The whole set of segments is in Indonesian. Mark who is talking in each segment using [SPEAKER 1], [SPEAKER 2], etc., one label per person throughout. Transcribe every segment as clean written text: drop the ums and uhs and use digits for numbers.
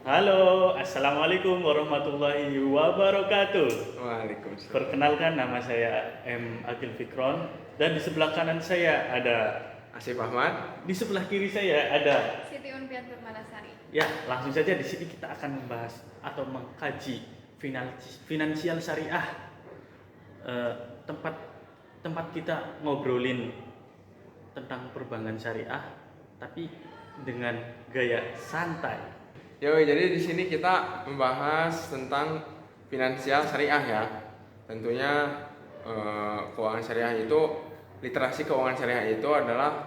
[SPEAKER 1] Halo, assalamualaikum warahmatullahi wabarakatuh.
[SPEAKER 2] Waalaikumsalam.
[SPEAKER 1] Perkenalkan, nama saya M. Agil Fikron, dan di sebelah kanan saya ada,
[SPEAKER 2] Asif Ahmad.
[SPEAKER 1] di sebelah kiri saya ada.
[SPEAKER 3] Siti Unpian Permalasari.
[SPEAKER 1] Ya, langsung saja di sini kita akan membahas atau mengkaji finansial syariah. Eh, tempat tempat kita ngobrolin tentang perbankan syariah, tapi dengan gaya santai.
[SPEAKER 2] Jadi di sini kita membahas tentang finansial syariah ya. Tentunya keuangan syariah itu, literasi keuangan syariah itu adalah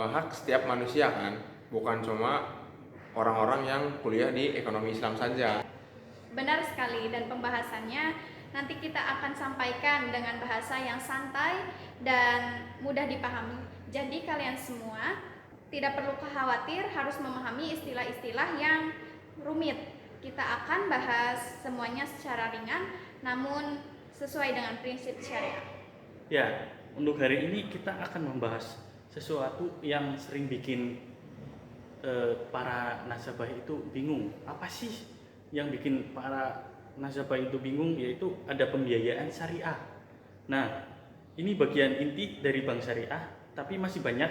[SPEAKER 2] hak setiap manusia kan, bukan cuma orang-orang yang kuliah di ekonomi Islam saja.
[SPEAKER 3] Benar sekali, dan pembahasannya nanti kita akan sampaikan dengan bahasa yang santai dan mudah dipahami. Jadi kalian semua tidak perlu khawatir harus memahami istilah-istilah yang rumit. Kita akan bahas semuanya secara ringan namun sesuai dengan prinsip syariah.
[SPEAKER 1] Ya, untuk hari ini kita akan membahas sesuatu yang sering bikin para nasabah itu bingung. Apa sih yang bikin para nasabah itu bingung? Yaitu ada pembiayaan syariah. Nah, ini bagian inti dari bank syariah, tapi masih banyak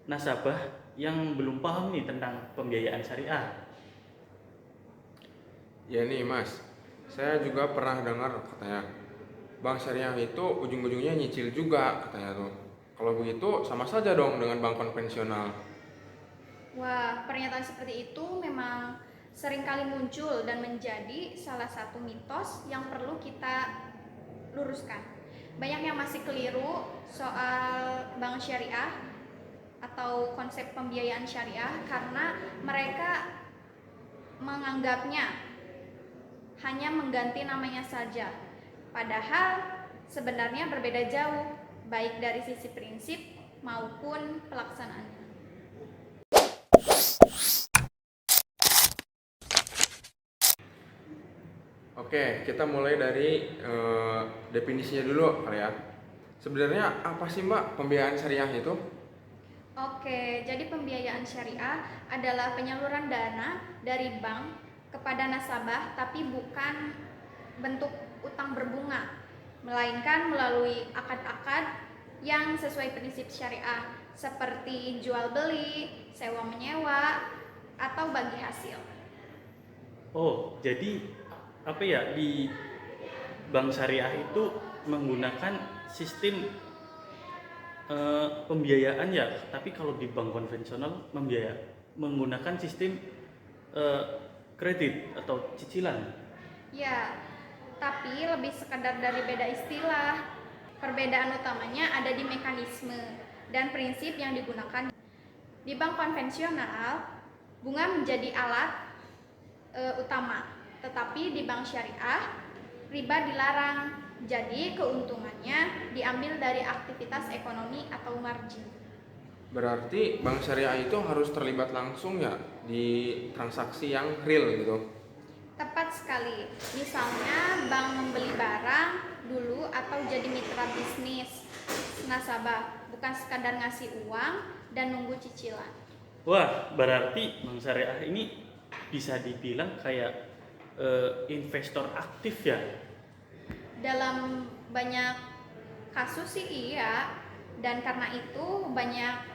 [SPEAKER 1] nasabah yang belum paham nih tentang pembiayaan syariah.
[SPEAKER 2] Ya nih Mas, saya juga pernah dengar katanya bank syariah itu ujung-ujungnya nyicil juga katanya tuh. Kalau begitu sama saja dong dengan bank konvensional.
[SPEAKER 3] Wah, pernyataan seperti itu memang sering kali muncul dan menjadi salah satu mitos yang perlu kita luruskan. Banyak yang masih keliru soal bank syariah atau konsep pembiayaan syariah karena mereka menganggapnya hanya mengganti namanya saja. Padahal sebenarnya berbeda jauh, baik dari sisi prinsip maupun pelaksanaannya.
[SPEAKER 2] Oke, kita mulai dari definisinya dulu kali ya. Sebenarnya apa sih Mbak pembiayaan syariah itu?
[SPEAKER 3] Oke, jadi pembiayaan syariah adalah penyaluran dana dari bank kepada nasabah tapi bukan bentuk utang berbunga, melainkan melalui akad-akad yang sesuai prinsip syariah seperti jual beli, sewa menyewa, atau bagi hasil.
[SPEAKER 1] Oh, jadi apa ya, di bank syariah itu menggunakan sistem pembiayaan ya, tapi kalau di bank konvensional menggunakan sistem eh, kredit atau cicilan.
[SPEAKER 3] Ya, tapi lebih sekadar dari beda istilah. Perbedaan utamanya ada di mekanisme dan prinsip yang digunakan. Di bank konvensional, bunga menjadi alat utama, tetapi di bank syariah, riba dilarang. Jadi keuntungannya diambil dari aktivitas ekonomi atau margin.
[SPEAKER 2] Berarti bank syariah itu harus terlibat langsung ya di transaksi yang real gitu.
[SPEAKER 3] Tepat sekali. Misalnya bank membeli barang dulu atau jadi mitra bisnis nasabah, bukan sekadar ngasih uang dan nunggu cicilan.
[SPEAKER 1] Wah, berarti bank syariah ini bisa dibilang kayak investor aktif ya.
[SPEAKER 3] Dalam banyak kasus sih iya, dan karena itu banyak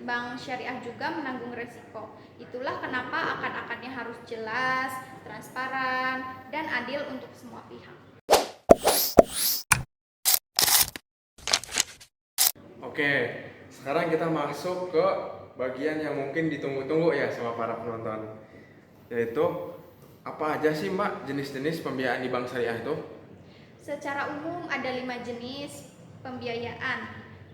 [SPEAKER 3] bank syariah juga menanggung resiko. Itulah kenapa akad-akadnya harus jelas, transparan, dan adil untuk semua pihak.
[SPEAKER 2] Oke, sekarang kita masuk ke bagian yang mungkin ditunggu-tunggu ya sama para penonton. Yaitu apa aja sih Mbak jenis-jenis pembiayaan di bank syariah itu?
[SPEAKER 3] Secara umum ada 5 jenis pembiayaan.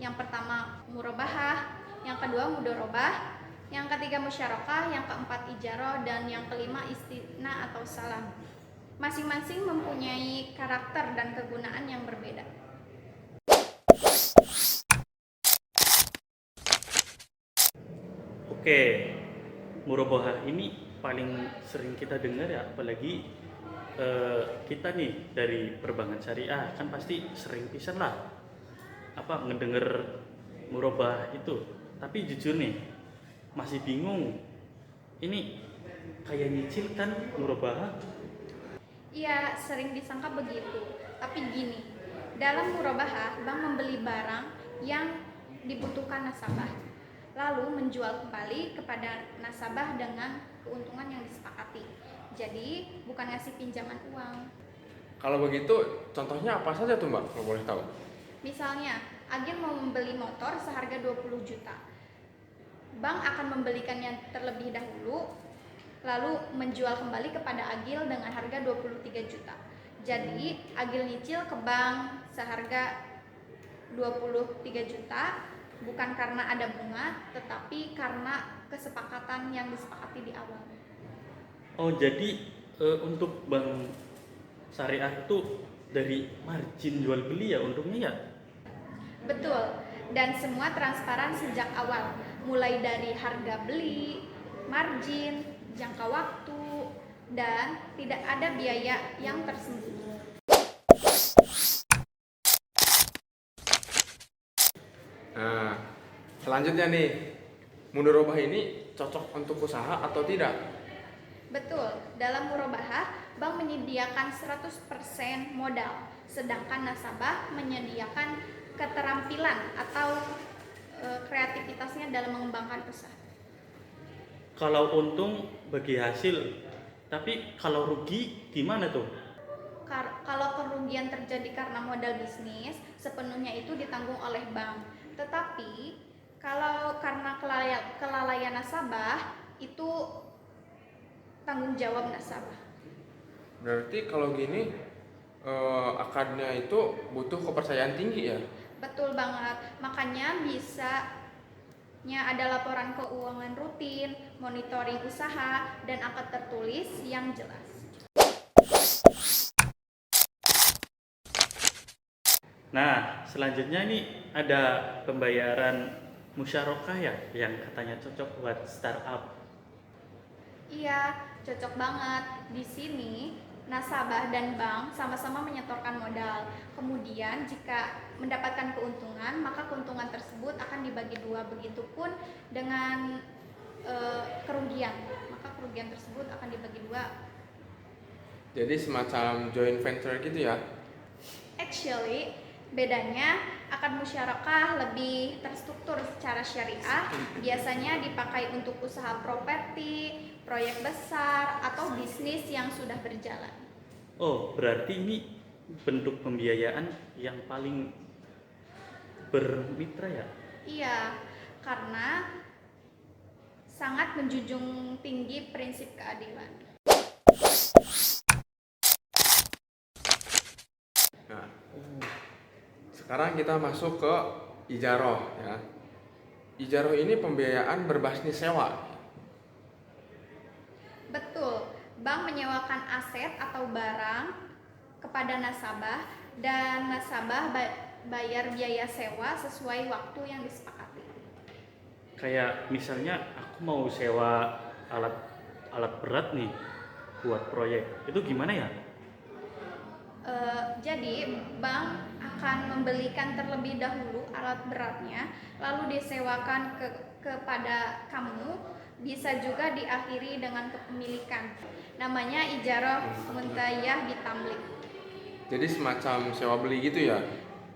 [SPEAKER 3] Yang pertama murabahah, yang kedua mudorobah, yang ketiga musyarakah, yang keempat ijarah, dan yang kelima istina atau salam. Masing-masing mempunyai karakter dan kegunaan yang berbeda.
[SPEAKER 1] Oke, murabahah ini paling sering kita dengar ya, apalagi kita nih dari perbankan syariah kan pasti sering pisan lah apa ngedenger murabahah itu. Tapi jujur nih, masih bingung ini kayak nyicil kan murabahah.
[SPEAKER 3] Iya, sering disangka begitu. Tapi gini, dalam murabahah, bank membeli barang yang dibutuhkan nasabah, lalu menjual kembali kepada nasabah dengan keuntungan yang disepakati. Jadi, bukan ngasih pinjaman uang.
[SPEAKER 2] Kalau begitu, contohnya apa saja tuh Mbak, kalau boleh tahu?
[SPEAKER 3] Misalnya, Agil mau membeli motor seharga 20 juta. Bank akan membelikannya terlebih dahulu, lalu menjual kembali kepada Agil dengan harga 23 juta. Jadi, Agil nyicil ke bank seharga 23 juta bukan karena ada bunga, tetapi karena kesepakatan yang disepakati di awal.
[SPEAKER 1] Oh, jadi untuk bank syariah itu dari margin jual beli ya untungnya ya?
[SPEAKER 3] Betul, dan semua transparan sejak awal, mulai dari harga beli, margin, jangka waktu, dan tidak ada biaya yang tersembunyi.
[SPEAKER 2] Nah, selanjutnya nih, mudharabah ini cocok untuk usaha atau tidak?
[SPEAKER 3] Betul, dalam murabahah, bank menyediakan 100% modal, sedangkan nasabah menyediakan keterampilan atau kreativitasnya dalam mengembangkan usaha.
[SPEAKER 1] Kalau untung bagi hasil, tapi kalau rugi gimana tuh?
[SPEAKER 3] Kalau kerugian terjadi karena modal bisnis, sepenuhnya itu ditanggung oleh bank. Tetapi kalau karena kelalaian nasabah, itu tanggung jawab nasabah.
[SPEAKER 2] Berarti kalau gini, akadnya itu butuh kepercayaan tinggi ya?
[SPEAKER 3] Betul banget. Makanya bisanya ada laporan keuangan rutin, monitoring usaha, dan akad tertulis yang jelas.
[SPEAKER 1] Nah, selanjutnya ini ada pembayaran musyarakah ya yang katanya cocok buat startup.
[SPEAKER 3] Iya, cocok banget. Di sini, nasabah dan bank sama-sama menyetorkan modal. Kemudian, jika mendapatkan keuntungan, maka keuntungan tersebut akan dibagi dua. Begitupun dengan kerugian, maka kerugian tersebut akan dibagi dua.
[SPEAKER 2] Jadi semacam joint venture gitu ya?
[SPEAKER 3] Actually, bedanya akad musyarakah lebih terstruktur secara syariah, biasanya dipakai untuk usaha properti, proyek besar, atau bisnis yang sudah berjalan.
[SPEAKER 1] Oh, berarti ini bentuk pembiayaan yang paling bermitra ya?
[SPEAKER 3] Iya, karena sangat menjunjung tinggi prinsip keadilan.
[SPEAKER 2] Nah, sekarang kita masuk ke ijaroh ya. Ijaroh ini pembiayaan berbasis sewa.
[SPEAKER 3] Betul, bank menyewakan aset atau barang kepada nasabah dan nasabah bayar biaya sewa sesuai waktu yang disepakati.
[SPEAKER 1] Kayak misalnya aku mau sewa alat alat berat nih buat proyek. Itu gimana ya?
[SPEAKER 3] Jadi bank akan membelikan terlebih dahulu alat beratnya, lalu disewakan kepada kamu. Bisa juga diakhiri dengan kepemilikan. Namanya ijarah muntayah bitamlik.
[SPEAKER 2] Jadi semacam sewa beli gitu ya?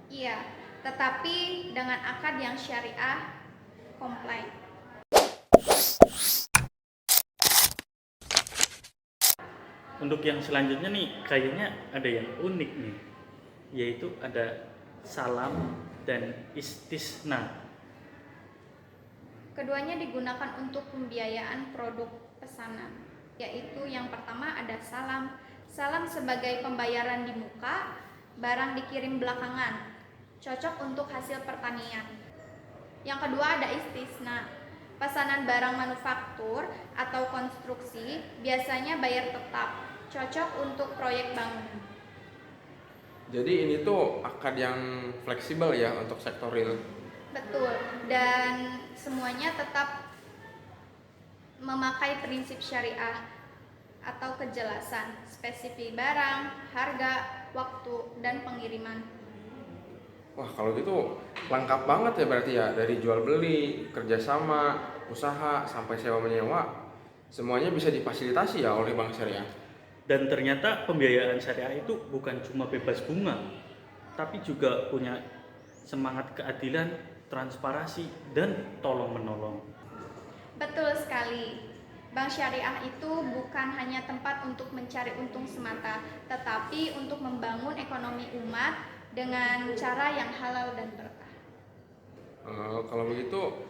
[SPEAKER 3] Iya, tetapi dengan akad yang syariah comply.
[SPEAKER 1] Untuk yang selanjutnya nih kayaknya ada yang unik nih, yaitu ada salam dan istisna.
[SPEAKER 3] Keduanya digunakan untuk pembiayaan produk pesanan, yaitu yang pertama ada salam. Salam sebagai pembayaran di muka, barang dikirim belakangan, cocok untuk hasil pertanian. Yang kedua ada istisna. Pesanan barang manufaktur atau konstruksi biasanya bayar tetap, cocok untuk proyek bangunan.
[SPEAKER 2] Jadi ini tuh akad yang fleksibel ya untuk sektor real.
[SPEAKER 3] Betul, dan semuanya tetap memakai prinsip syariah atau kejelasan, spesifik barang, harga, waktu, dan pengiriman.
[SPEAKER 2] Wah kalau gitu lengkap banget ya berarti ya, dari jual beli, kerjasama, usaha, sampai sewa menyewa. semuanya bisa difasilitasi ya oleh bank syariah.
[SPEAKER 1] Dan ternyata pembiayaan syariah itu bukan cuma bebas bunga, tapi juga punya semangat keadilan, transparansi, dan tolong-menolong.
[SPEAKER 3] Betul sekali. Bank syariah itu bukan hanya tempat untuk mencari untung semata, tetapi untuk membangun ekonomi umat dengan cara yang halal dan berkah.
[SPEAKER 2] Kalau begitu,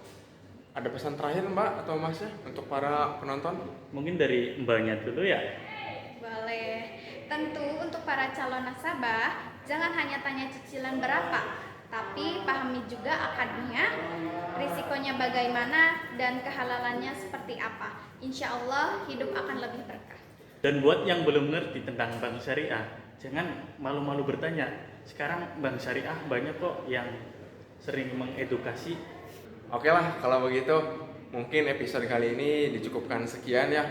[SPEAKER 2] ada pesan terakhir Mbak atau Mas ya untuk para penonton?
[SPEAKER 1] Mungkin dari mbaknya dulu ya.
[SPEAKER 3] Boleh. Tentu untuk para calon nasabah, jangan hanya tanya cicilan berapa, tapi pahami juga akadnya, risikonya bagaimana, dan kehalalannya seperti apa. Insya Allah hidup akan lebih berkah.
[SPEAKER 1] Dan buat yang belum ngerti tentang bank syariah, jangan malu-malu bertanya. Sekarang bank syariah banyak kok yang sering mengedukasi.
[SPEAKER 2] Oke lah, kalau begitu mungkin episode kali ini dicukupkan sekian ya.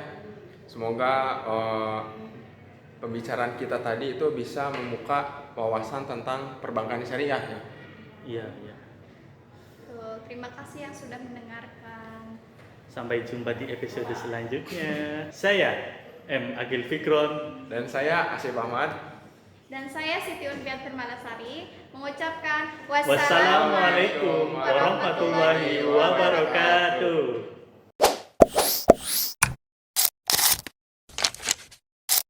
[SPEAKER 2] Semoga pembicaraan kita tadi itu bisa membuka wawasan tentang perbankan syariah ya.
[SPEAKER 1] Iya, iya.
[SPEAKER 3] Tuh, terima kasih yang sudah mendengarkan.
[SPEAKER 1] Sampai jumpa di episode selanjutnya. Saya M. Agil Fikron.
[SPEAKER 2] Dan saya Asif Ahmad.
[SPEAKER 3] Dan saya Siti Unfiat Firmalasari mengucapkan
[SPEAKER 1] Wassalamualaikum warahmatullahi wabarakatuh.